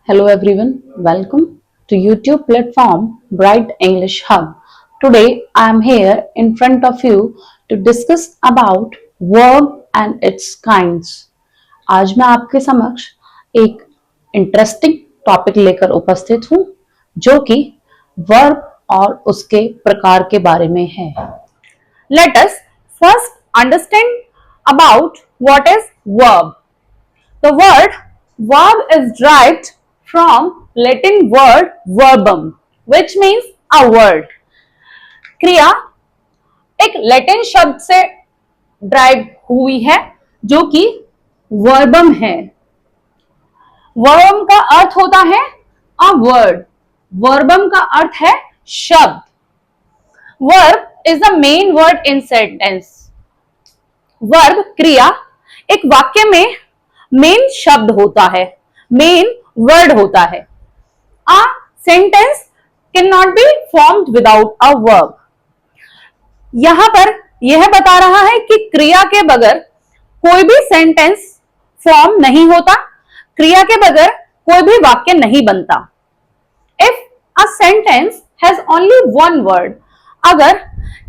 Hello everyone, welcome to YouTube platform Bright English Hub. Today I am here in front of you to discuss about verb and its kinds. आज मैं आपके समक्ष एक interesting topic लेकर उपस्थित हूँ जो कि वर्ब और उसके प्रकार के बारे में है. Let us first understand about what is verb. The word verb is derived from Latin word verbum, which means a word. क्रिया एक लैटिन शब्द से ड्राइव हुई है जो कि वर्बम है. वर्बम का अर्थ होता है अ वर्ड. वर्बम का अर्थ है शब्द. Verb is the main word in sentence. Verb क्रिया एक वाक्य में मेन शब्द होता है, मेन वर्ड होता है. A sentence can not be formed without a verb. यहां पर यह बता रहा है कि क्रिया के बगैर कोई भी सेंटेंस फॉर्म नहीं होता, क्रिया के बगैर कोई भी वाक्य नहीं बनता. If a sentence has only one word, अगर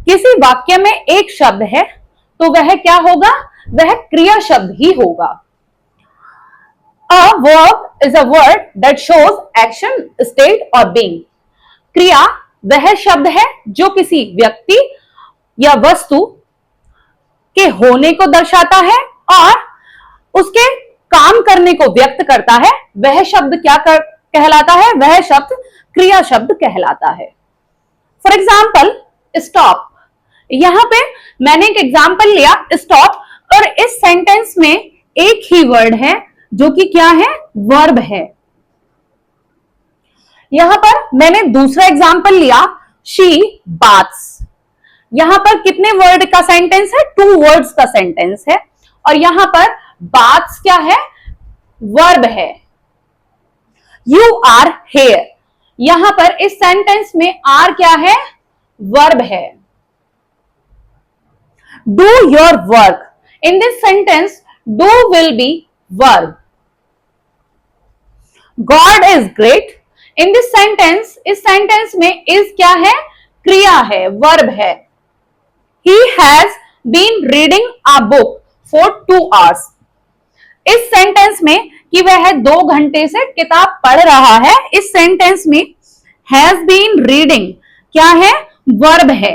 किसी वाक्य में एक शब्द है तो वह क्या होगा? वह क्रिया शब्द ही होगा. A verb is a word that shows action, state or being. क्रिया वह शब्द है जो किसी व्यक्ति या वस्तु के होने को दर्शाता है और उसके काम करने को व्यक्त करता है. वह शब्द क्या कहलाता है? वह शब्द क्रिया शब्द कहलाता है. For example stop. यहां पे मैंने एक एग्जाम्पल लिया स्टॉप और इस सेंटेंस में एक ही वर्ड है जो कि क्या है? वर्ब है. यहां पर मैंने दूसरा एग्जाम्पल लिया शी बाथ्स. यहां पर कितने वर्ड का सेंटेंस है? 2 वर्ड्स का सेंटेंस है और यहां पर बाथ्स क्या है? वर्ब है. You are here. यहां पर इस सेंटेंस में आर क्या है? वर्ब है. Do your work. In this sentence do will be verb. God is great. In this sentence, इस सेंटेंस में is क्या है? क्रिया है, verb है. He has been reading a book for 2 hours. इस सेंटेंस में कि वह 2 घंटे से किताब पढ़ रहा है, इस सेंटेंस में has been reading क्या है? verb है.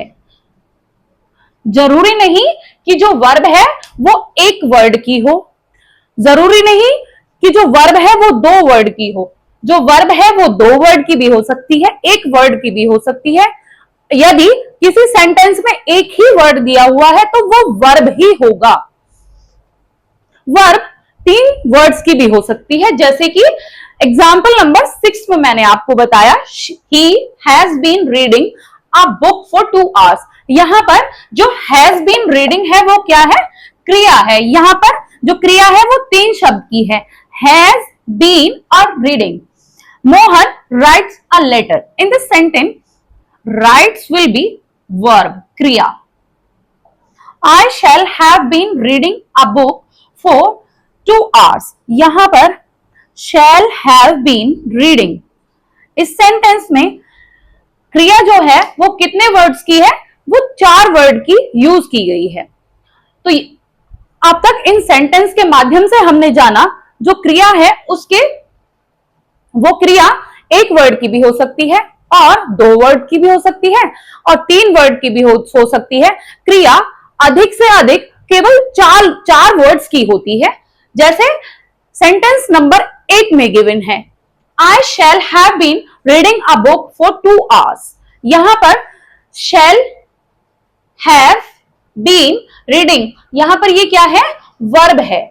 जरूरी नहीं कि जो verb है वो एक वर्ड की हो, जरूरी नहीं कि जो वर्ब है वो 2 वर्ड की हो. जो वर्ब है वो 2 वर्ड की भी हो सकती है, एक वर्ड की भी हो सकती है. यदि किसी सेंटेंस में एक ही वर्ड दिया हुआ है तो वो वर्ब ही होगा. वर्ब 3 वर्ड्स की भी हो सकती है, जैसे कि एग्जाम्पल नंबर 6 में मैंने आपको बताया he has been reading a book for 2 hours. यहां पर जो has been reading है वो क्या है? क्रिया है. यहां पर जो क्रिया है वो 3 शब्द की है, has been और reading. Mohan writes a letter. In this sentence writes will be verb, क्रिया. I shall have been reading a book for 2 hours. यहां पर shall have been reading इस सेंटेंस में क्रिया जो है वो कितने वर्ड्स की है? वो 4 वर्ड की यूज की गई है. तो अब तक इन सेंटेंस के माध्यम से हमने जाना जो क्रिया है उसके वो क्रिया 1 वर्ड की भी हो सकती है और 2 वर्ड की भी हो सकती है और 3 वर्ड की भी हो सकती है. क्रिया अधिक से अधिक केवल 4 वर्ड्स की होती है. जैसे सेंटेंस नंबर 8 में गिवन है I shall have been reading a book for 2 hours. यहां पर shall have been reading यहां पर ये क्या है? वर्ब है.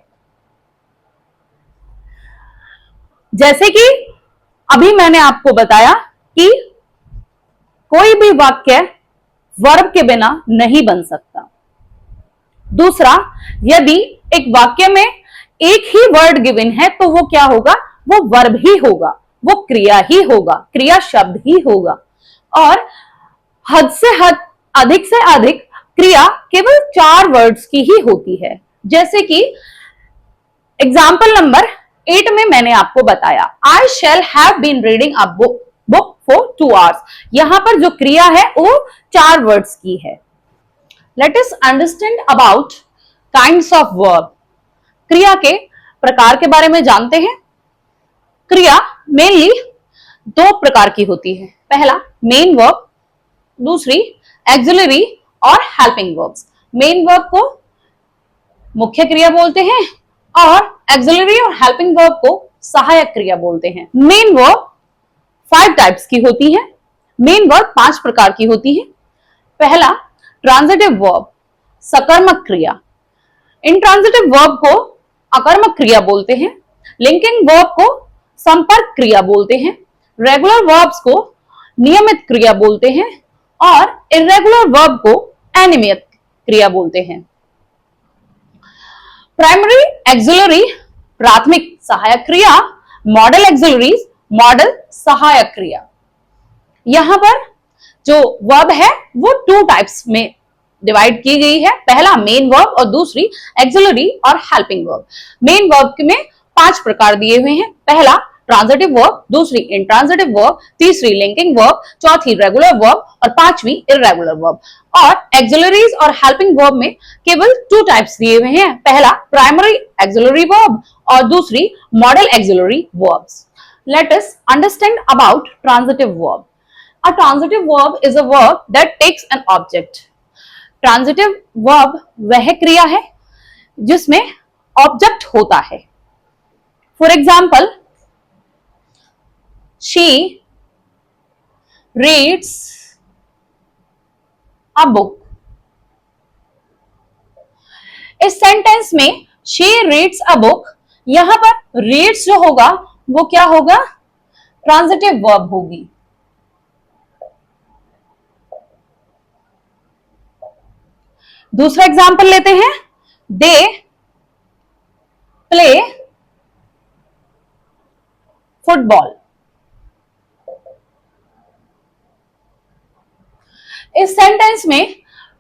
जैसे कि अभी मैंने आपको बताया कि कोई भी वाक्य वर्ब के बिना नहीं बन सकता. दूसरा, यदि एक वाक्य में एक ही वर्ड गिवन है तो वो क्या होगा? वो वर्ब ही होगा, वो क्रिया ही होगा, क्रिया शब्द ही होगा. और हद से अधिक क्रिया केवल 4 वर्ड्स की ही होती है. जैसे कि एग्जाम्पल नंबर 8 में मैंने आपको बताया I shall have been reading a book for 2 hours. यहां पर जो क्रिया है वो 4 वर्ड्स की है। Late us understand about kinds of verb. क्रिया के प्रकार के बारे में जानते हैं। क्रिया मेनली 2 प्रकार की होती है। पहला मेन वर्ब, दूसरी एक्सिलरी और हेल्पिंग वर्ब्स। मेन वर्ब को मुख्य क्रिया बोलते हैं और एक्सिलरी और हेल्पिंग वर्ब को सहायक क्रिया बोलते हैं। मेन वर्ब 5 टाइप्स की होती है। मेन वर्ब 5 प्रकार की होती है। पहला ट्रांजिटिव वर्ब, सकर्मक क्रिया। इंट्रांजिटिव वर्ब को अकर्मक क्रिया बोलते हैं। लिंकिंग वर्ब को संपर्क क्रिया बोलते हैं। रेगुलर वर्ब्स को नियमित क्रिया बोलते हैं और इर्रेगुलर वर्ब को अनियमित क्रिया बोलते हैं। प्राइमरी एक्सिलरी प्राथमिक सहायक क्रिया, मॉडल एक्सिलरीज मॉडल सहायक क्रिया। यहां पर जो वर्ब है वो 2 टाइप्स में डिवाइड की गई है। पहला मेन वर्ब और दूसरी एक्सिलरी और हेल्पिंग वर्ब। मेन वर्ब में 5 प्रकार दिए हुए हैं। पहला ट्रांजिटिव वर्ब, दूसरी इंट्रांजिटिव वर्ब, तीसरी लिंकिंग वर्ब, चौथी रेगुलर वर्ब और 5वीं इर्रेगुलर वर्ब। और एक्सिलरीज और हेल्पिंग वर्ब में केवल 2 टाइप्स दिए हुए हैं। पहला प्राइमरी एक्सिलरी वर्ब और दूसरी model auxiliary verbs. Late us understand about transitive verb. A transitive verb is a verb that takes an object. Transitive verb वह क्रिया है जिसमें ऑब्जेक्ट होता है। For example, she reads a book. इस sentence में she reads a book, यहां पर reads जो होगा वो क्या होगा? ट्रांजिटिव वर्ब होगी। दूसरा एग्जाम्पल लेते हैं, दे प्ले फुटबॉल। इस सेंटेंस में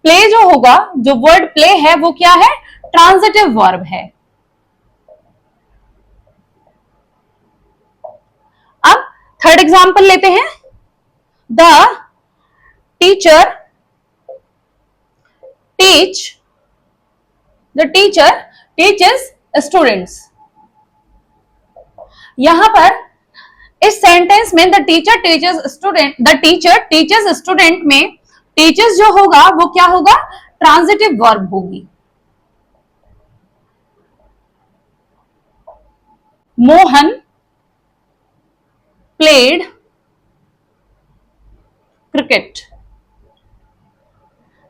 प्ले जो होगा, जो वर्ड प्ले है वो क्या है? ट्रांजिटिव वर्ब है। अब थर्ड एग्जाम्पल लेते हैं, द टीचर teaches students। यहां पर इस सेंटेंस में द टीचर टीचर्स स्टूडेंट में टीचर्स जो होगा वो क्या होगा? ट्रांजिटिव वर्ब होगी। Mohan played cricket.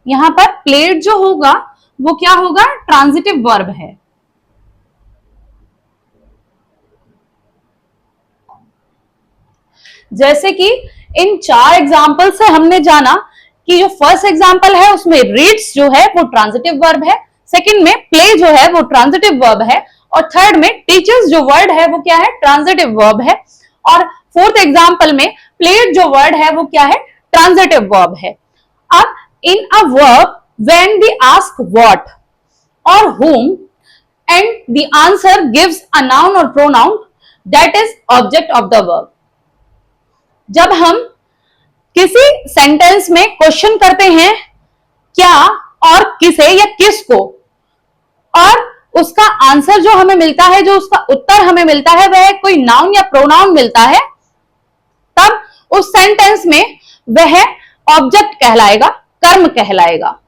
यहां पर प्लेड जो होगा वो क्या होगा? ट्रांजिटिव वर्ब है। जैसे कि इन 4 एग्जाम्पल से हमने जाना कि जो फर्स्ट एग्जाम्पल है उसमें रीड्स जो है वो ट्रांजिटिव वर्ब है, सेकंड में प्ले जो है वो ट्रांजिटिव वर्ब है और थर्ड में टीचर्स जो वर्ड है वो क्या है? ट्रांजिटिव वर्ब है और फोर्थ एग्जाम्पल में प्लेड जो वर्ड है वो क्या है? ट्रांजिटिव वर्ब है। अब in a verb when we ask what or whom and the answer gives a noun or pronoun, that is object of the verb। जब हम किसी सेंटेंस में क्वेश्चन करते हैं क्या और किसे या किसको, और उसका आंसर जो हमें मिलता है, जो उसका उत्तर हमें मिलता है वह कोई नाउन या प्रोनाउन मिलता है, तब उस सेंटेंस में वह ऑब्जेक्ट कहलाएगा, कर्म कहलाएगा।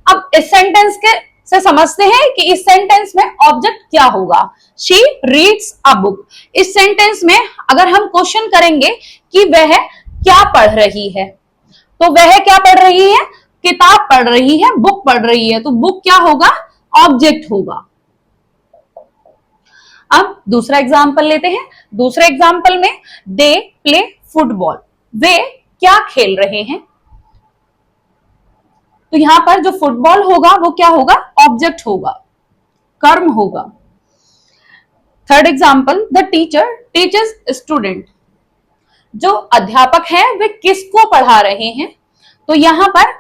अब इस सेंटेंस के से समझते हैं कि इस सेंटेंस में ऑब्जेक्ट क्या होगा। She reads a book. इस सेंटेंस में अगर हम क्वेश्चन करेंगे कि वह क्या पढ़ रही है, तो वह क्या पढ़ रही है? किताब पढ़ रही है, बुक पढ़ रही है, तो बुक क्या होगा? ऑब्जेक्ट होगा। अब दूसरा एग्जाम्पल लेते हैं। दूसरे एग्जाम्पल में दे प्ले फुटबॉल। वे क्या खेल रहे हैं? तो यहां पर जो फुटबॉल होगा वो क्या होगा? ऑब्जेक्ट होगा, कर्म होगा। Third example, the teacher teachers student. जो अध्यापक है वे किसको पढ़ा रहे हैं? तो यहां पर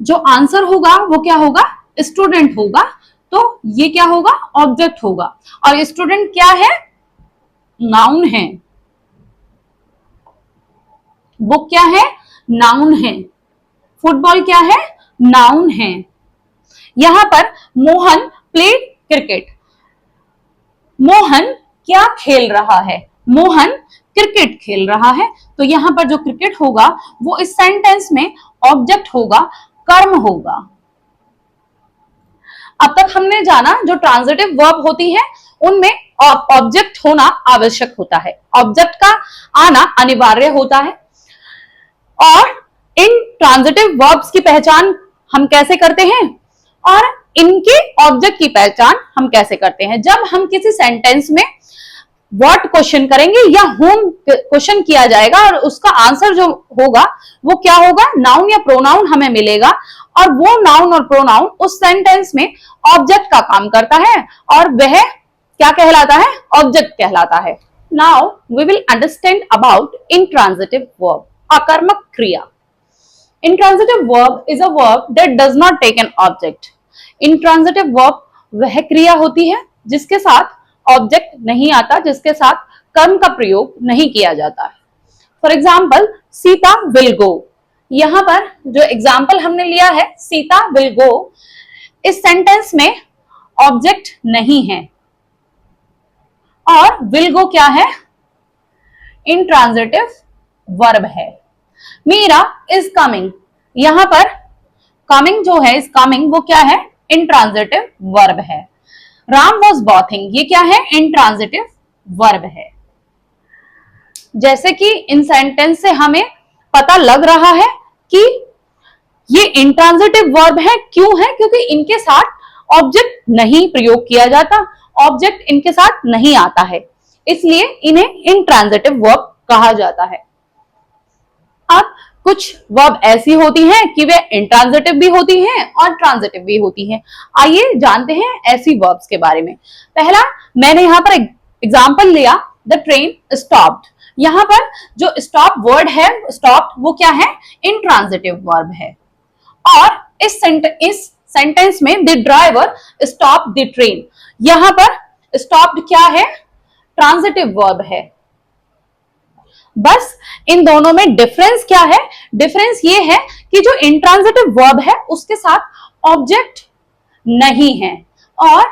जो आंसर होगा वो क्या होगा? स्टूडेंट होगा। तो ये क्या होगा? ऑब्जेक्ट होगा। और स्टूडेंट क्या है? नाउन है। बुक क्या है? नाउन है। फुटबॉल क्या है? नाउन है। यहां पर मोहन प्लेड क्रिकेट। मोहन क्या खेल रहा है? मोहन क्रिकेट खेल रहा है। तो यहां पर जो क्रिकेट होगा वो इस सेंटेंस में ऑब्जेक्ट होगा, कर्म होगा। अब तक हमने जाना जो ट्रांजिटिव वर्ब होती है उनमें ऑब्जेक्ट होना आवश्यक होता है, ऑब्जेक्ट का आना अनिवार्य होता है। और इन ट्रांजिटिव वर्ब्स की पहचान हम कैसे करते हैं और इनके ऑब्जेक्ट की पहचान हम कैसे करते हैं? जब हम किसी सेंटेंस में व्हाट क्वेश्चन करेंगे या होम क्वेश्चन किया जाएगा और उसका आंसर जो होगा वो क्या होगा? नाउन या प्रोनाउन हमें मिलेगा और वो नाउन और प्रोनाउन उस सेंटेंस में ऑब्जेक्ट का काम करता है और वह क्या कहलाता है? ऑब्जेक्ट कहलाता है। Now we will understand about intransitive verb, अकर्मक क्रिया। Intransitive verb is a verb that does not take an object. Intransitive verb वह क्रिया होती है जिसके साथ ऑब्जेक्ट नहीं आता, जिसके साथ कर्म का प्रयोग नहीं किया जाता है। For example, Sita will go. यहां पर जो एग्जाम्पल हमने लिया है सीता विल गो, इस सेंटेंस में ऑब्जेक्ट नहीं है और विल गो क्या है? इंट्रांजिटिव वर्ब है। मीरा इज कमिंग, यहां पर कमिंग जो है, इस कमिंग वो क्या है? इंट्रांजिटिव वर्ब है। राम वॉज बॉथिंग, ये क्या है? इंट्रांजिटिव वर्ब है। जैसे कि इन सेंटेंस से हमें पता लग रहा है कि ये इंट्रांजिटिव वर्ब है। क्यों है? क्योंकि इनके साथ ऑब्जेक्ट नहीं प्रयोग किया जाता, ऑब्जेक्ट इनके साथ नहीं आता है, इसलिए इन्हें इंट्रांजिटिव वर्ब कहा जाता है। अब कुछ वर्ब ऐसी होती हैं कि वे इंट्रांजिटिव भी होती हैं और ट्रांजिटिव भी होती हैं। आइए जानते हैं ऐसी वर्ब्स के बारे में। पहला, मैंने यहां पर एग्जांपल लिया, द ट्रेन स्टॉप्ड। यहां पर जो स्टॉप वर्ड है, स्टॉप वो क्या है? इंट्रांजिटिव वर्ब है। और इस सेंटेंस में the driver stop the train, यहां पर स्टॉप्ड क्या है? ट्रांजिटिव वर्ब है। बस इन दोनों में डिफरेंस क्या है? डिफरेंस ये है कि जो इंट्रांजिटिव वर्ब है उसके साथ ऑब्जेक्ट नहीं है और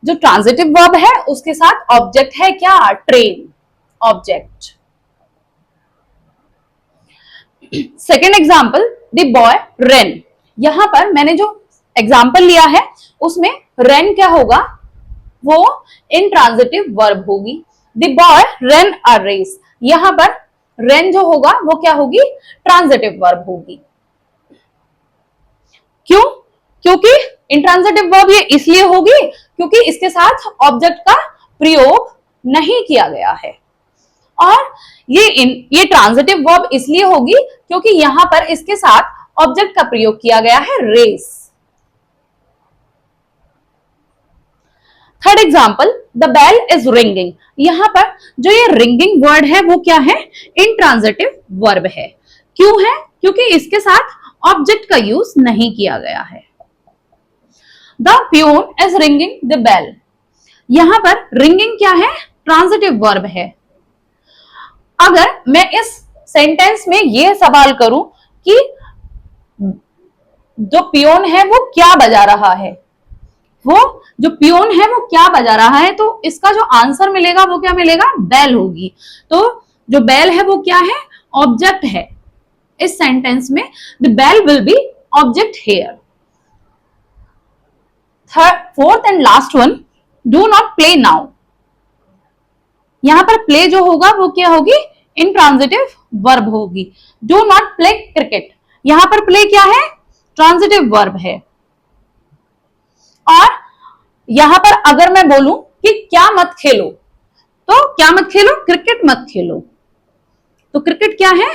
जो ट्रांजिटिव वर्ब है उसके साथ ऑब्जेक्ट है क्या? Train, object. Second example, the boy run. यहां पर मैंने जो एग्जाम्पल लिया है उसमें रन क्या होगा? वो इंट्रांजिटिव वर्ब होगी। The boy run a race, यहां पर रन जो होगा वो क्या होगी? ट्रांजिटिव वर्ब होगी। क्यों? क्योंकि इंट्रांजिटिव वर्ब ये इसलिए होगी क्योंकि इसके साथ ऑब्जेक्ट का प्रयोग नहीं किया गया है। और ये ट्रांजिटिव वर्ब इसलिए होगी क्योंकि यहां पर इसके साथ ऑब्जेक्ट का प्रयोग किया गया है, race. Third example, the bell is ringing. यहां पर जो ये रिंगिंग वर्ड है वो क्या है? इंट्रांजिटिव वर्ब है। क्यों है? क्योंकि इसके साथ ऑब्जेक्ट का यूज नहीं किया गया है। The peon is ringing the bell, यहां पर रिंगिंग क्या है? ट्रांजिटिव वर्ब है। अगर मैं इस सेंटेंस में यह सवाल करूं कि जो पियोन है वो क्या बजा रहा है, वो जो पियोन है वो क्या बजा रहा है, तो इसका जो आंसर मिलेगा वो क्या मिलेगा? बेल होगी। तो जो बेल है वो क्या है? ऑब्जेक्ट है। इस सेंटेंस में the bell will be object here. Fourth and last one, do not play now. यहां पर प्ले जो होगा वो क्या होगी? इंट्रांजिटिव वर्ब होगी। डू नॉट प्ले क्रिकेट, यहां पर प्ले क्या है? ट्रांजिटिव वर्ब है। और यहां पर अगर मैं बोलूं कि क्या मत खेलो, तो क्या मत खेलो? क्रिकेट मत खेलो। तो क्रिकेट क्या है?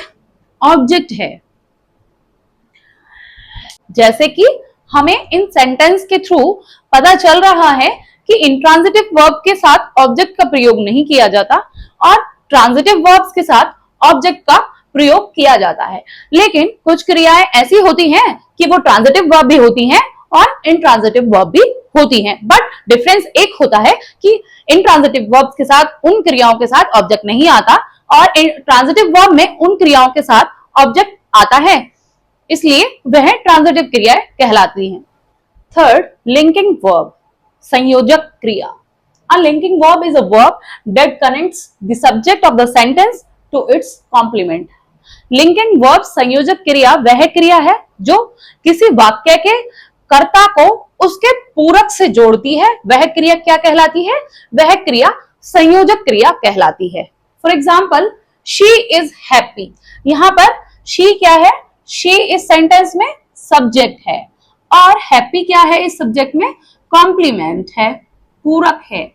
ऑब्जेक्ट है। जैसे कि हमें इन सेंटेंस के थ्रू पता चल रहा है कि इंट्रांजिटिव वर्ब के साथ ऑब्जेक्ट का प्रयोग नहीं किया जाता और ट्रांजिटिव वर्ब्स के साथ ऑब्जेक्ट का प्रयोग किया जाता है। लेकिन कुछ क्रियाएं ऐसी होती हैं कि वो ट्रांजिटिव वर्ब भी होती हैं और इंट्रांजिटिव वर्ब भी होती हैं, बट डिफरेंस एक होता है कि इंट्रांजिटिव वर्ब्स के साथ उन क्रियाओं के साथ ऑब्जेक्ट नहीं आता और ट्रांजिटिव वर्ब में उन क्रियाओं के साथ ऑब्जेक्ट आता है, इसलिए वह ट्रांजिटिव क्रियाएं कहलाती हैं। थर्ड, लिंकिंग वर्ब, संयोजक क्रिया। A linking verb is a verb that connects the subject of the sentence to its complement. Linking verb संयोजक क्रिया वह क्रिया है जो किसी वाक्य के कर्ता को उसके पूरक से जोड़ती है, वह क्रिया क्या कहलाती है? वह क्रिया संयोजक क्रिया कहलाती है। For example, she is happy, यहां पर she क्या है? she इस सेंटेंस में सब्जेक्ट है और happy क्या है इस सब्जेक्ट में? कॉम्प्लीमेंट है, पूरक है।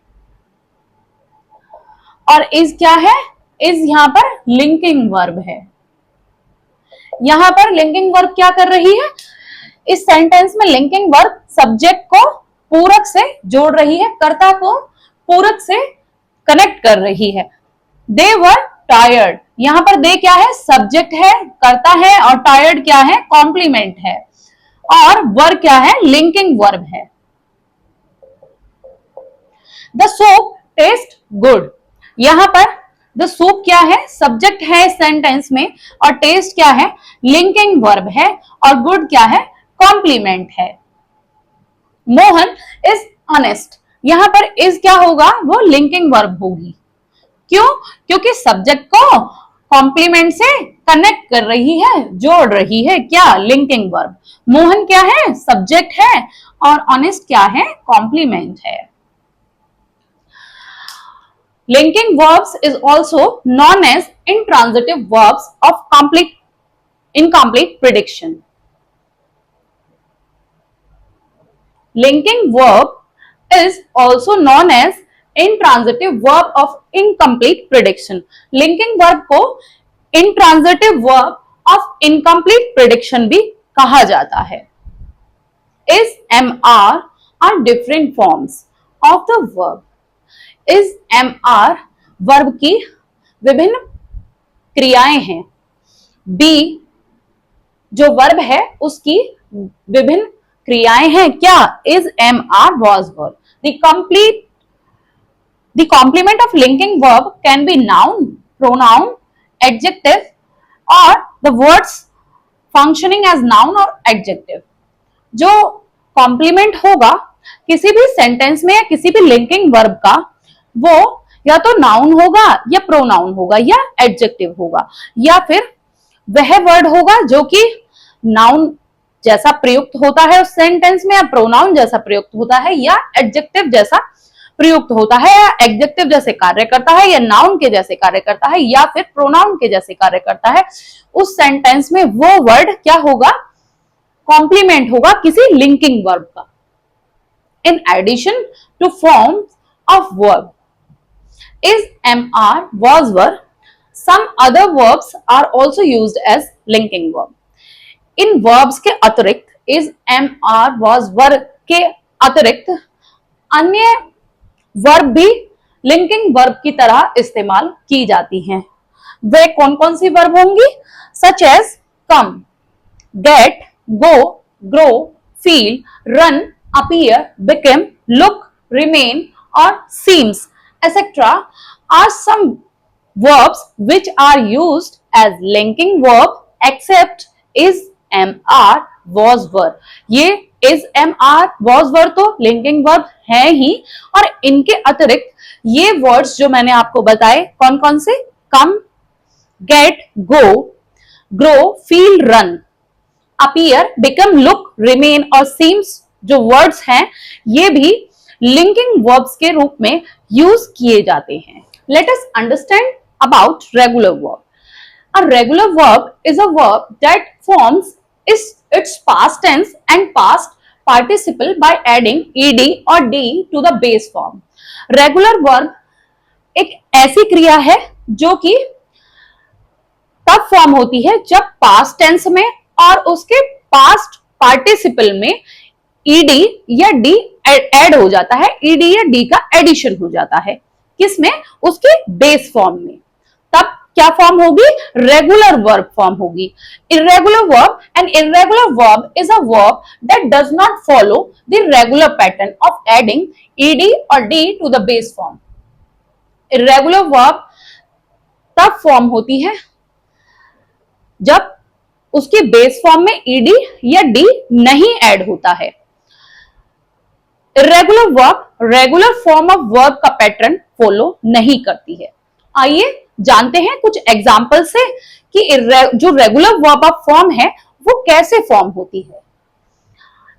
और इज क्या है? इज यहां पर लिंकिंग वर्ब है। यहां पर लिंकिंग वर्ब क्या कर रही है? इस सेंटेंस में लिंकिंग वर्ब सब्जेक्ट को पूरक से जोड़ रही है, कर्ता को पूरक से कनेक्ट कर रही है। दे वर टायर्ड, यहां पर दे क्या है? सब्जेक्ट है, कर्ता है, और टायर्ड क्या है? कॉम्प्लीमेंट है, और वर क्या है? लिंकिंग वर्ब है। द सूप टेस्ट गुड, यहां पर द सूप क्या है? सब्जेक्ट है इस सेंटेंस में, और टेस्ट क्या है? लिंकिंग वर्ब है, और गुड क्या है? कॉम्प्लीमेंट है। मोहन इज ऑनेस्ट, यहां पर इज क्या होगा? वो लिंकिंग वर्ब होगी। क्यों? क्योंकि सब्जेक्ट को कॉम्प्लीमेंट से कनेक्ट कर रही है, जोड़ रही है, क्या? Linking verb. मोहन क्या है? सब्जेक्ट है, और ऑनेस्ट क्या है? कॉम्प्लीमेंट है। Linking verbs is also known as intransitive verbs of incomplete prediction. Linking verb is also known as intransitive verb of incomplete prediction. Linking verb को intransitive verb of incomplete prediction भी कहा जाता है। Is, am, are different forms of the verb. Is, am, are verb की विभिन्न क्रियाएं हैं। B जो वर्ब है उसकी विभिन्न क्रियाएं हैं, क्या? Is, am, are, was verb. The complement of linking verb can be noun, pronoun, adjective और the words functioning as noun और एडजेक्टिव। जो कॉम्प्लीमेंट होगा किसी भी सेंटेंस में या किसी भी लिंकिंग वर्ब का, वो या तो नाउन होगा या प्रोनाउन होगा या एडजेक्टिव होगा, या फिर वह वर्ड होगा जो कि नाउन जैसा प्रयुक्त होता है उस सेंटेंस में, या प्रोनाउन जैसा प्रयुक्त होता है, या एडजेक्टिव जैसा प्रयुक्त होता है, या एडजेक्टिव जैसे कार्य करता है, या नाउन के जैसे कार्य करता है, या फिर प्रोनाउन के जैसे कार्य करता है। उस सेंटेंस में वो वर्ड क्या होगा? कॉम्प्लीमेंट होगा किसी लिंकिंग वर्ब का। In addition to forms of verb, is, am, are, was verb, some other verbs are also used as linking verb. In verbs के अतिरिक्त, is, am, are, was verb के अतिरिक्त अन्य verb भी linking verb की तरह इस्तेमाल की जाती हैं। वे कौन कौन सी verb होंगी? such as come, get, go, grow, feel, run, appear, become, look, remain or seems etc. are some verbs which are used as linking verb except is, am, are, was verb. ये is, am, are, was verb तो linking verb है ही, और इनके अतिरिक्त ये words जो मैंने आपको बताए कौन कौन से? come, get, go, grow, feel, run, appear, become, look, remain और seems जो words हैं, ये भी लिंकिंग वर्ब्स के रूप में यूज किए जाते हैं। Let us understand about regular verb. A regular verb is a verb that forms its past tense and past participle by adding ed और d to the base form. Regular verb एक ऐसी क्रिया है जो कि तब फॉर्म होती है जब पास्ट टेंस में और उसके पास्ट पार्टिसिपल में ed या d ऐड हो जाता है, ed या d का एडिशन हो जाता है। किसमें? उसके बेस फॉर्म में। तब क्या फॉर्म होगी? रेगुलर वर्ब फॉर्म होगी। Irregular verb, and irregular verb is a verb that does not follow the regular pattern of adding ed और d to the base form. Irregular verb तब form होती है जब उसके बेस फॉर्म में ed या d नहीं ऐड होता है। Irregular verb regular form of verb का पैटर्न फॉलो नहीं करती है। आइए जानते हैं कुछ एग्जाम्पल से कि जो रेगुलर वर्ब ऑफ फॉर्म है वो कैसे फॉर्म होती है।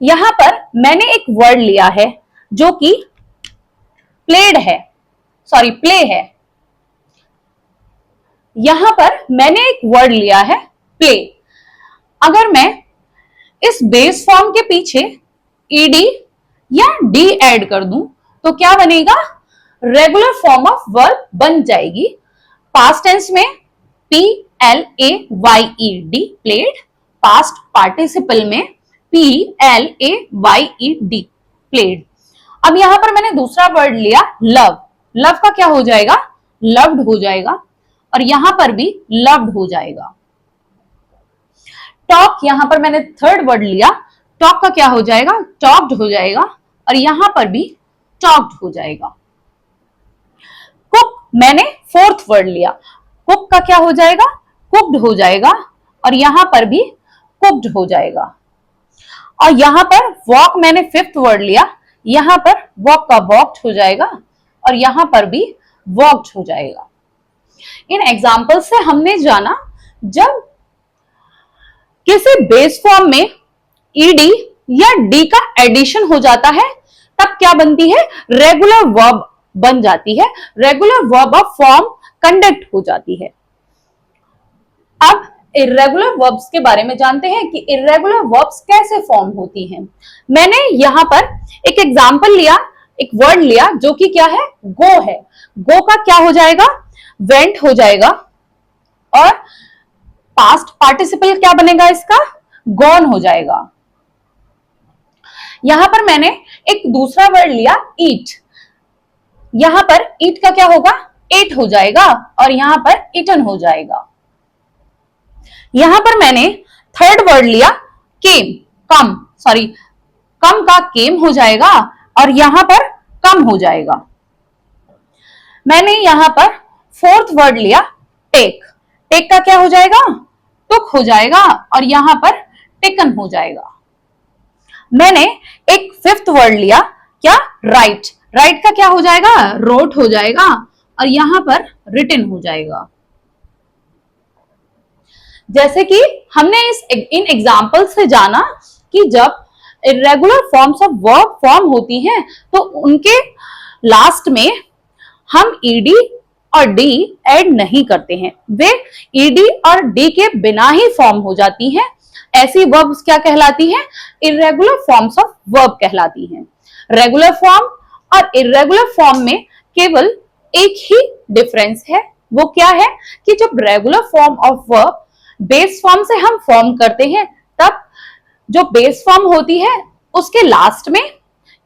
यहां पर मैंने एक वर्ड लिया है जो कि प्लेड है, सॉरी प्ले है। यहां पर मैंने एक वर्ड लिया है प्ले। अगर मैं इस बेस फॉर्म के पीछे ed या d ऐड कर दूं तो क्या बनेगा? रेगुलर फॉर्म ऑफ वर्ब बन जाएगी। पास्ट टेंस में played प्लेड, पास्ट पार्टिसिपल में played प्लेड। अब यहां पर मैंने दूसरा वर्ड लिया लव। लव का क्या हो जाएगा? लव्ड हो जाएगा, और यहां पर भी लव्ड हो जाएगा। टॉक, यहां पर मैंने थर्ड वर्ड लिया, टॉक का क्या हो जाएगा? टॉक्ड हो जाएगा, और यहां पर भी टॉक्ड हो जाएगा। कुक, मैंने फोर्थ वर्ड लिया, कुक का क्या हो जाएगा? कुक्ड हो जाएगा, और यहां पर भी कुक्ड हो जाएगा। और यहां पर वॉक मैंने फिफ्थ वर्ड लिया, यहां पर वॉक का वॉक्ड हो जाएगा, और यहां पर भी वॉक्ड हो जाएगा। इन एग्जाम्पल से हमने जाना जब किसी बेस फॉर्म में ed या d का एडिशन हो जाता है तब क्या बनती है? रेगुलर वर्ब बन जाती है, regular verb of form conduct हो जाती है। अब इर्रेगुलर वर्ब्स के बारे में जानते हैं कि इर्रेगुलर वर्ब्स कैसे फॉर्म होती हैं। मैंने यहां पर एक एग्जांपल लिया, एक वर्ड लिया जो कि क्या है? गो है। गो का क्या हो जाएगा? वेंट हो जाएगा, और पास्ट पार्टिसिपल क्या बनेगा इसका? गॉन हो जाएगा। यहां पर मैंने एक दूसरा वर्ड लिया ईट। यहां पर ईट का क्या होगा? एट हो जाएगा, और यहां पर इटन हो जाएगा। यहां पर मैंने थर्ड वर्ड लिया केम, कम, सॉरी कम का केम हो जाएगा, और यहां पर कम हो जाएगा। मैंने यहां पर फोर्थ वर्ड लिया टेक। टेक का क्या हो जाएगा? टुक हो जाएगा, और यहां पर टेकन हो जाएगा। मैंने एक फिफ्थ वर्ड लिया, क्या? राइट। राइट का क्या हो जाएगा? रोट हो जाएगा, और यहां पर रिटन हो जाएगा। जैसे कि हमने इन एग्जाम्पल से जाना कि जब irregular forms of verb form होती हैं तो उनके लास्ट में हम ed और d ऐड नहीं करते हैं, वे ed और d के बिना ही फॉर्म हो जाती हैं। ऐसी वर्ब्स क्या कहलाती हैं? इर्रेगुलर फॉर्म्स ऑफ वर्ब कहलाती हैं। रेगुलर फॉर्म और इर्रेगुलर फॉर्म में केवल एक ही डिफरेंस है, वो क्या है कि जब regular form of verb base form से हम फॉर्म करते हैं तब जो बेस फॉर्म होती है उसके लास्ट में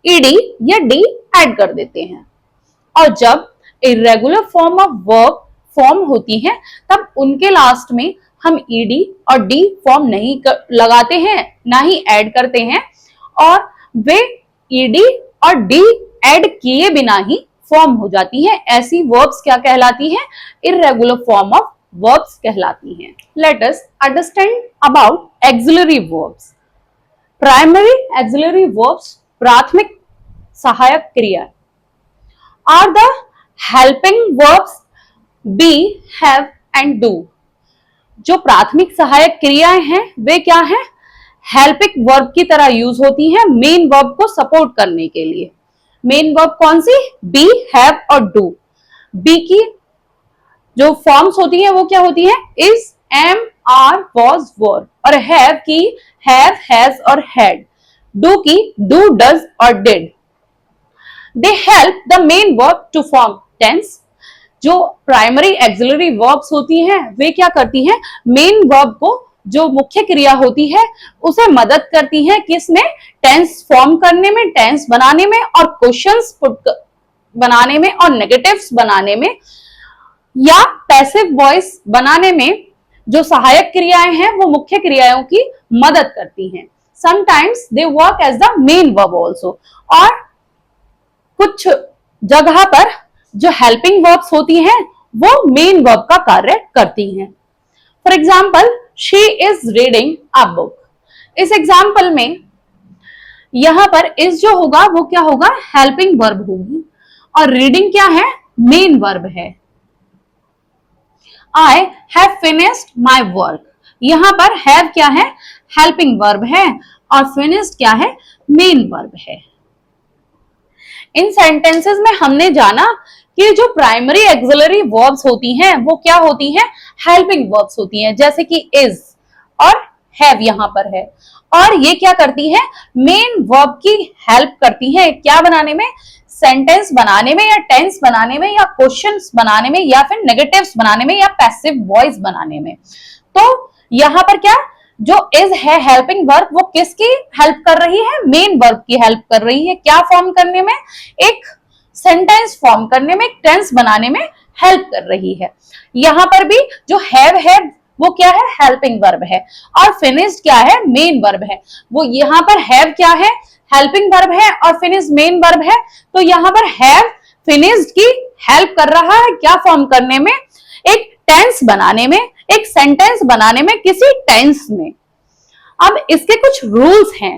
ed या d ऐड कर देते हैं, और जब irregular form of verb form होती है तब उनके लास्ट में हम ed और d फॉर्म नहीं लगाते हैं, ना ही ऐड करते हैं, और वे ed और d ऐड किए बिना ही फॉर्म हो जाती हैं। ऐसी वर्ब्स क्या कहलाती हैं? इर्रेगुलर फॉर्म ऑफ वर्ब्स कहलाती हैं। Let us understand about auxiliary verbs. Primary auxiliary verbs, प्राथमिक सहायक क्रिया, are the helping verbs be, have and do. जो प्राथमिक सहायक क्रियाएं हैं वे क्या हैं? हेल्पिंग वर्ब की तरह यूज होती हैं मेन वर्ब को सपोर्ट करने के लिए। मेन वर्ब कौन सी? बी, हैव और डू। बी की जो फॉर्म्स होती हैं वो क्या होती हैं? Is, am, are, was, were, और हैव की हैव, हैज और हैड। डू की डू, डज और did. They help the main verb to form tense. जो प्राइमरी एक्सिलरी वर्ब्स होती हैं वे क्या करती हैं? मेन वर्ब को, जो मुख्य क्रिया होती है, उसे मदद करती हैं किसमें? टेंस फॉर्म करने में, टेंस बनाने में, और क्वेश्चंस पुट बनाने में, और नेगेटिव्स बनाने में। या पैसिव वॉइस बनाने में जो सहायक क्रियाएं हैं वो मुख्य क्रियाओं की मदद करती हैं। Sometimes they work as the main verb also, और कुछ जगह पर जो हेल्पिंग वर्ब्स होती हैं वो मेन वर्ब का कार्य करती हैं। For example, she is reading a book. इस एग्जाम्पल में यहां पर इज जो होगा वो क्या होगा, हेल्पिंग वर्ब होगी, और रीडिंग क्या है, मेन वर्ब है। I have finished my work। यहां पर have क्या है, हेल्पिंग वर्ब है, और finished क्या है, मेन वर्ब है। इन सेंटेंसेस में हमने जाना कि जो प्राइमरी एक्सिलरी वर्ब्स होती हैं वो क्या होती हैं, हेल्पिंग वर्ब्स होती हैं, जैसे कि is और have यहां पर है, और ये क्या करती है, मेन वर्ब की हेल्प करती है क्या बनाने में, सेंटेंस बनाने में, या टेंस बनाने में, या क्वेश्चंस बनाने में, या फिर नेगेटिव्स बनाने में, या पैसिव वॉइस बनाने में। तो यहां पर क्या, जो इज है हेल्पिंग वर्ब, वो किसकी हेल्प कर रही है, मेन वर्ब की हेल्प कर रही है, क्या फॉर्म करने में, एक सेंटेंस फॉर्म करने में, टेंस बनाने में हेल्प कर रही है। यहां पर भी जो हैव है वो क्या है, हेल्पिंग वर्ब है, और फिनिश्ड क्या है, मेन वर्ब है। वो यहां पर हैव क्या है, हेल्पिंग वर्ब है, और फिनिश मेन वर्ब है। तो यहां पर हैव फिनिश्ड की हेल्प कर रहा है क्या फॉर्म करने में, एक टेंस बनाने में, एक सेंटेंस बनाने में, किसी टेंस में। अब इसके कुछ रूल्स हैं।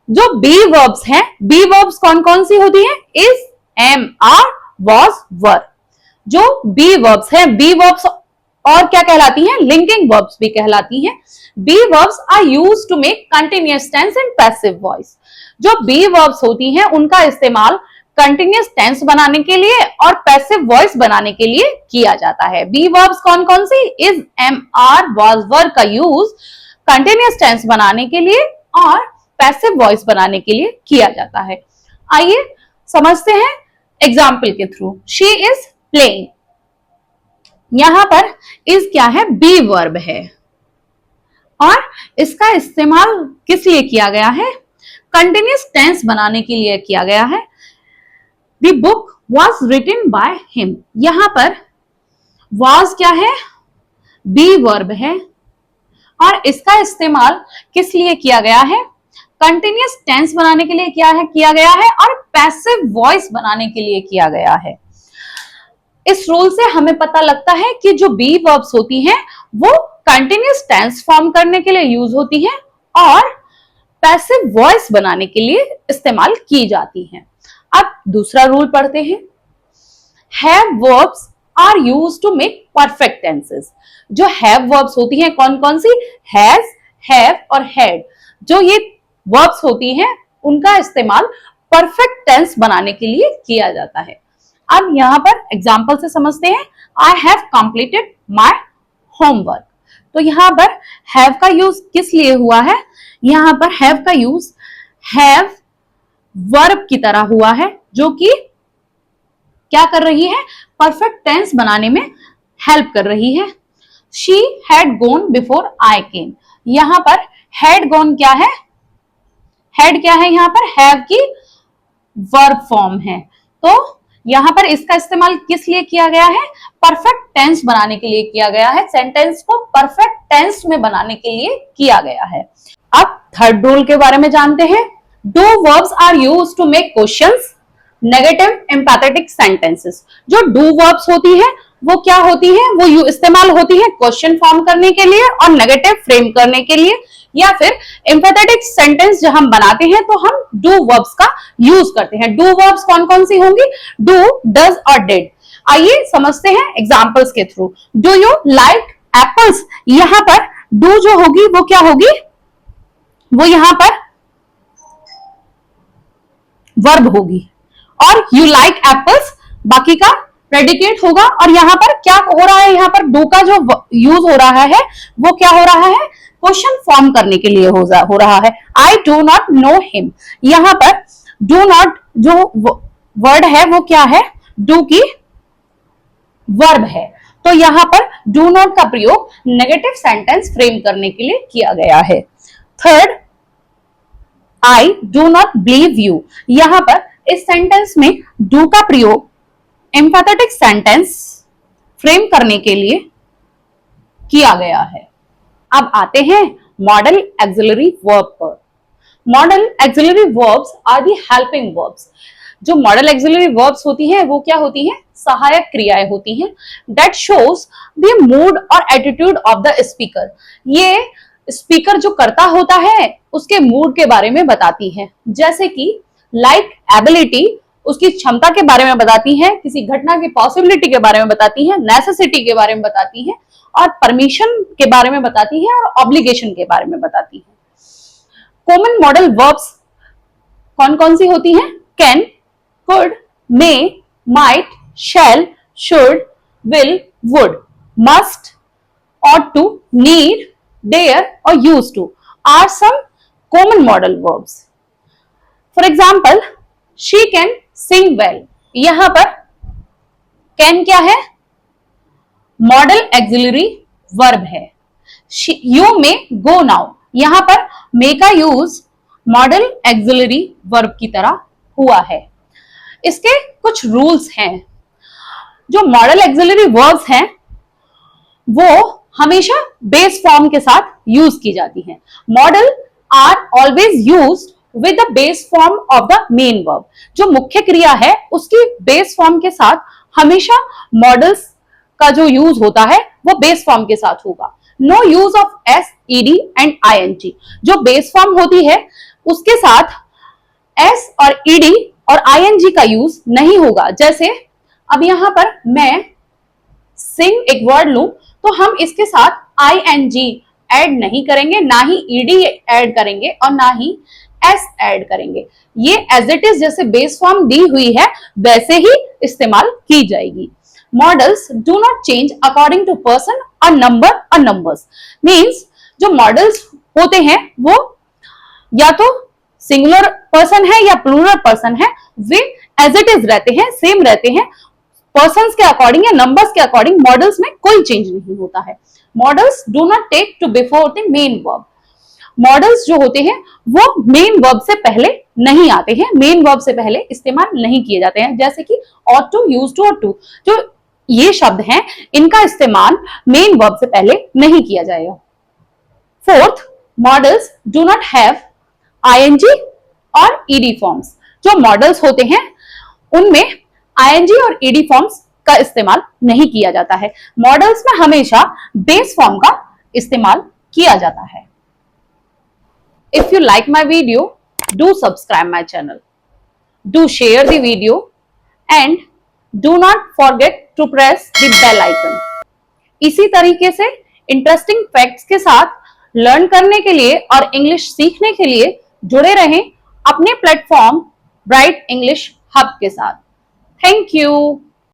जो बी वर्ब्स हैं, बी वर्ब्स कौन कौन सी होती हैं, is, am, are, was, were. जो बी वर्ब्स हैं, बी वर्ब्स और क्या कहलाती हैं, लिंकिंग वर्ब्स भी कहलाती हैं। Be verbs are used to make continuous tense and passive voice. जो बी वर्ब्स होती हैं उनका इस्तेमाल कंटिन्यूअस टेंस बनाने के लिए और पैसिव वॉइस बनाने के लिए किया जाता है। बी वर्ब्स कौन कौन सी, इज, एम, आर, वॉज, वर का यूज कंटिन्यूअस टेंस बनाने के लिए और पैसिव वॉइस बनाने के लिए किया जाता है। आइए समझते हैं एग्जाम्पल के थ्रू। शी इज प्लेइंग, यहां पर इज क्या है, बी वर्ब है, और इसका इस्तेमाल किस लिए किया गया है, कंटिन्यूअस टेंस बनाने के लिए किया गया है। The book was written by him, यहां पर वॉज क्या है, बी वर्ब है, और इसका इस्तेमाल किस लिए किया गया है, कंटिन्यूअस टेंस बनाने के लिए किया गया है, और पैसिव वॉइस बनाने के लिए किया गया है। इस रूल से हमें पता लगता है कि जो बी वर्ब्स होती हैं वो कंटिन्यूअस टेंस फॉर्म करने के लिए यूज होती हैं और पैसिव वॉइस बनाने के लिए इस्तेमाल की जाती हैं। अब दूसरा रूल पढ़ते हैं। Have verbs are used to make perfect tenses. जो हैव वर्ब्स होती हैं कौन कौन सी, हैज, हैव और हैड, जो ये वर्ब्स होती हैं उनका इस्तेमाल परफेक्ट टेंस बनाने के लिए किया जाता है। अब यहां पर एग्जाम्पल से समझते हैं। I have completed my homework. तो यहां पर हैव का यूज किस लिए हुआ है, यहां पर हैव का यूज हैव वर्ब की तरह हुआ है, जो कि क्या कर रही है, परफेक्ट टेंस बनाने में हेल्प कर रही है। She had gone before I came, यहां पर हैड गॉन क्या है, हैड क्या है, यहां पर हैव की वर्ब फॉर्म है। तो यहां पर इसका इस्तेमाल किस लिए किया गया है, परफेक्ट टेंस बनाने के लिए किया गया है, सेंटेंस को परफेक्ट टेंस में बनाने के लिए किया गया है। अब थर्ड रूल के बारे में जानते हैं। Do verbs are used to make questions, negative, empathetic sentences. जो डू वर्ब्स होती है वो क्या होती है, वो इस्तेमाल होती है क्वेश्चन फॉर्म करने के लिए और नेगेटिव फ्रेम करने के लिए, या फिर एम्पैथेटिक सेंटेंस जब हम बनाते हैं तो हम डू वर्ब्स का यूज करते हैं। डू वर्ब्स कौन कौन सी होंगी, डू, डज और डिड। आइए समझते हैं एग्जांपल्स के through. Do you like apples, यहां पर डू जो होगी वो क्या होगी, वो यहां पर वर्ब होगी, और यू लाइक एप्पल्स बाकी का प्रेडिकेट होगा। और यहां पर क्या हो रहा है, यहां पर डू का जो यूज हो रहा है वो क्या हो रहा है, क्वेश्चन फॉर्म करने के लिए हो रहा है। I do not know him, यहां पर डू नॉट जो वर्ड है वो क्या है, डू की वर्ब है। तो यहां पर डू नॉट का प्रयोग नेगेटिव सेंटेंस फ्रेम करने के लिए किया गया है। Third, I do not believe you, यहां पर इस सेंटेंस में डू का प्रयोग एम्पैथेटिक सेंटेंस फ्रेम करने के लिए किया गया है। अब आते हैं मॉडल एक्सिलरी वर्ब पर। Modal auxiliary verbs are the helping verbs. जो मॉडल एक्सिलरी वर्ब्स होती हैं वो क्या होती हैं? सहायक क्रियाएं होती हैं दैट शोज द मूड और एटीट्यूड ऑफ द स्पीकर। ये स्पीकर जो करता होता है उसके मूड के बारे में बताती है, जैसे कि लाइक एबिलिटी उसकी क्षमता के बारे में बताती है, किसी घटना की पॉसिबिलिटी के बारे में बताती है, नेसेसिटी के बारे में बताती है, और परमिशन के बारे में बताती है, और ऑब्लिगेशन के बारे में बताती है। कॉमन मॉडल वर्ब्स कौन कौन सी होती हैं? Can, could, may, might, shall, should, will, would, must, ought to, need, dare और used to are some common modal verbs. For example, she can sing well. यहां पर can क्या है? मॉडल एक्सिलरी वर्ब है। You may go now. यहां पर may का use model auxiliary verb की तरह हुआ है। इसके कुछ रूल्स हैं। जो मॉडल एक्सिलरी वर्ब्स हैं वो हमेशा बेस फॉर्म के साथ यूज की जाती हैं। Modal are always used with the base form of the main verb. जो मुख्य क्रिया है उसकी बेस फॉर्म के साथ हमेशा मॉडल्स का जो यूज होता है वो बेस फॉर्म के साथ होगा। No use of S, ED and ING. जो बेस फॉर्म होती है उसके साथ एस और ईडी और आईएनजी का यूज नहीं होगा। जैसे अब यहां पर मैं सिंग एक वर्ड लूं तो हम इसके साथ आईएनजी ऐड नहीं करेंगे, ना ही ईडी ऐड करेंगे और ना ही एस ऐड करेंगे। ये एज इट इज जैसे बेस फॉर्म दी हुई है वैसे ही इस्तेमाल की जाएगी। Modals do not change according to person और नंबर और नंबर्स। मीन्स जो मॉडल्स होते हैं वो या तो सिंगुलर पर्सन है या प्लूरल पर्सन है, वे एज इट इज रहते हैं, सेम रहते हैं। पर्सन्स के अकॉर्डिंग या नंबर्स के अकॉर्डिंग मॉडल्स में कोई चेंज नहीं होता है। Modals do not take to before the main verb. Modals जो होते हैं वो मेन वर्ब से पहले नहीं आते हैं, मेन वर्ब से पहले इस्तेमाल नहीं किए जाते हैं। जैसे कि ought to, used to और to, जो ये शब्द हैं इनका इस्तेमाल मेन वर्ब से पहले नहीं किया जाएगा। Fourth, modals do not have ING और ईडी फॉर्म्स। जो मॉडल्स होते हैं उनमें आईएनजी और ईडी फॉर्म्स का इस्तेमाल नहीं किया जाता है। मॉडल्स में हमेशा बेस फॉर्म का इस्तेमाल किया जाता है। If you like my video, do subscribe my channel. Do share the video and do not forget to press the bell icon. इसी तरीके से इंटरेस्टिंग फैक्ट्स के साथ लर्न करने के लिए और इंग्लिश सीखने के लिए जुड़े रहें अपने प्लेटफॉर्म ब्राइट इंग्लिश हब के साथ। Thank you.